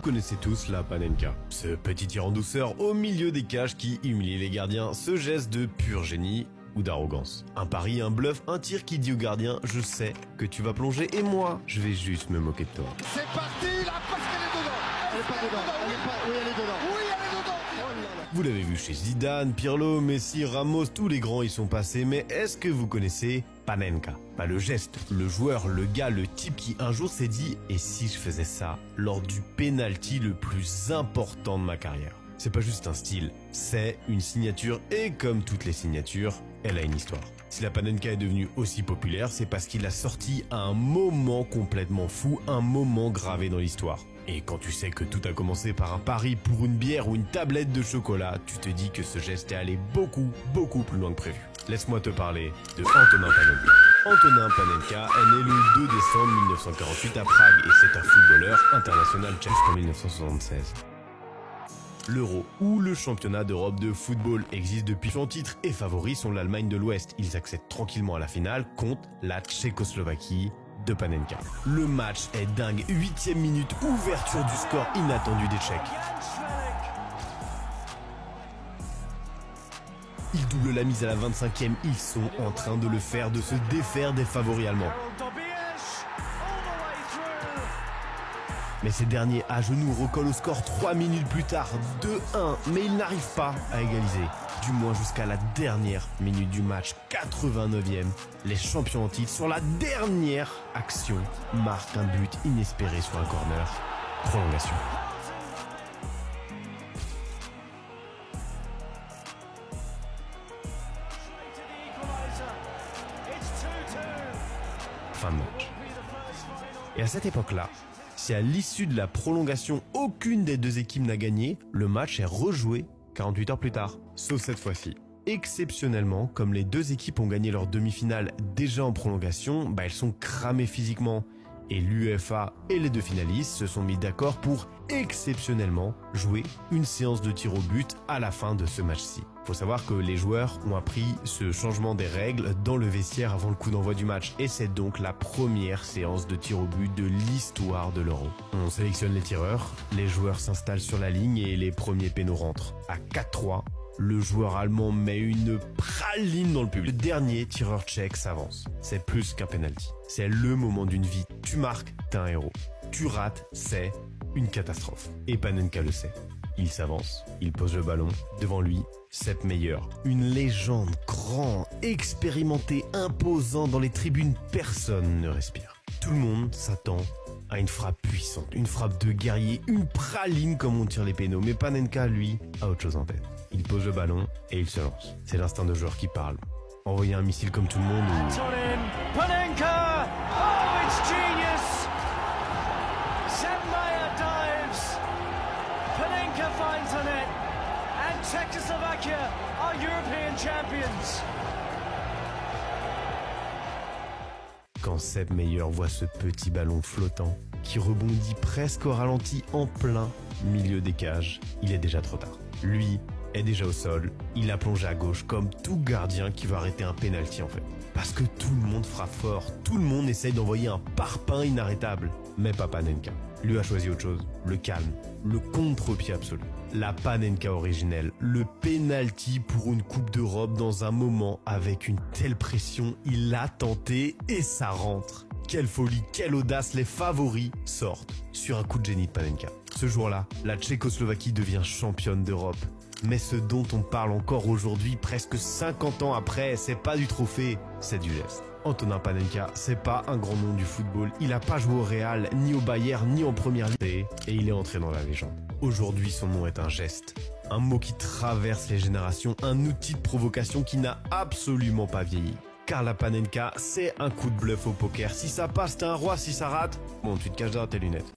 Vous connaissez tous la Panenka, ce petit tir en douceur au milieu des cages qui humilie les gardiens, ce geste de pur génie ou d'arrogance. Un pari, un bluff, un tir qui dit au gardien « Je sais que tu vas plonger et moi, je vais juste me moquer de toi. » C'est parti, là, parce qu'elle est dedans. Elle est pas dedans. Oui, elle est dedans. Oui, elle est dedans. Oh là là. Vous l'avez vu chez Zidane, Pirlo, Messi, Ramos, tous les grands y sont passés, mais est-ce que vous connaissez Panenka? Pas le geste, le joueur, le gars, le type qui un jour s'est dit « Et si je faisais ça lors du penalty le plus important de ma carrière ?» C'est pas juste un style, c'est une signature et comme toutes les signatures, elle a une histoire. Si la Panenka est devenue aussi populaire, c'est parce qu'il l'a sorti à un moment complètement fou, un moment gravé dans l'histoire. Et quand tu sais que tout a commencé par un pari pour une bière ou une tablette de chocolat, tu te dis que ce geste est allé beaucoup plus loin que prévu. Laisse-moi te parler de Antonin Panenka. Antonin Panenka est né le 2 décembre 1948 à Prague et c'est un footballeur international tchèque en 1976. L'Euro ou le championnat d'Europe de football existe depuis. Son titre et favoris sont l'Allemagne de l'Ouest. Ils accèdent tranquillement à la finale contre la Tchécoslovaquie de Panenka. Le match est dingue. 8e minute, ouverture du score inattendu des Tchèques. Ils doublent la mise à la 25e. Ils sont en train de le faire, de se défaire des favoris allemands. Mais ces derniers à genoux recollent au score 3 minutes plus tard, 2-1, mais ils n'arrivent pas à égaliser. Du moins jusqu'à la dernière minute du match, 89e. Les champions en titre, sur la dernière action, marquent un but inespéré sur un corner. Prolongation. Fin de match. Et à cette époque-là, si à l'issue de la prolongation, aucune des deux équipes n'a gagné, le match est rejoué 48 heures plus tard. Sauf cette fois-ci. Exceptionnellement, comme les deux équipes ont gagné leur demi-finale déjà en prolongation, elles sont cramées physiquement. Et l'UEFA et les deux finalistes se sont mis d'accord pour exceptionnellement jouer une séance de tir au but à la fin de ce match-ci. Faut savoir que les joueurs ont appris ce changement des règles dans le vestiaire avant le coup d'envoi du match et c'est donc la première séance de tir au but de l'histoire de l'Euro. On sélectionne les tireurs, les joueurs s'installent sur la ligne et les premiers pénaux rentrent. À 4-3, le joueur allemand met une praline dans le public. Le dernier tireur tchèque s'avance. C'est plus qu'un penalty. C'est le moment d'une vie. Tu marques, t'es un héros. Tu rates, c'est une catastrophe. Et Panenka le sait. Il s'avance, il pose le ballon. Devant lui, Sepp Maier. Une légende, grand, expérimenté, imposant dans les tribunes. Personne ne respire. Tout le monde s'attend à une frappe puissante, une frappe de guerrier, une praline comme on tire les pénaux. Mais Panenka, lui, a autre chose en tête. Il pose le ballon et il se lance. C'est l'instinct de joueur qui parle. Envoyer un missile comme tout le monde ou... Antonin Panenka! Oh, it's genius! Sepp Maier dives. Panenka finds the net. And Czechoslovakia are European champions. Quand Sepp Maier voit ce petit ballon flottant qui rebondit presque au ralenti en plein milieu des cages, il est déjà trop tard. Lui est déjà au sol, il a plongé à gauche comme tout gardien qui veut arrêter un penalty en fait. Parce que tout le monde frappe fort, tout le monde essaye d'envoyer un parpaing inarrêtable. Mais pas Panenka. Lui a choisi autre chose, le calme, le contre-pied absolu. La Panenka originelle, le penalty pour une Coupe d'Europe dans un moment avec une telle pression, il l'a tenté et ça rentre. Quelle folie, quelle audace, les favoris sortent sur un coup de génie de Panenka. Ce jour-là, la Tchécoslovaquie devient championne d'Europe. Mais ce dont on parle encore aujourd'hui, presque 50 ans après, c'est pas du trophée, c'est du geste. Antonin Panenka, c'est pas un grand nom du football. Il a pas joué au Real, ni au Bayern, ni en première ligue. Et il est entré dans la légende. Aujourd'hui, son nom est un geste. Un mot qui traverse les générations, un outil de provocation qui n'a absolument pas vieilli. Car la Panenka, c'est un coup de bluff au poker. Si ça passe, t'es un roi. Si ça rate, bon, tu te caches derrière tes lunettes.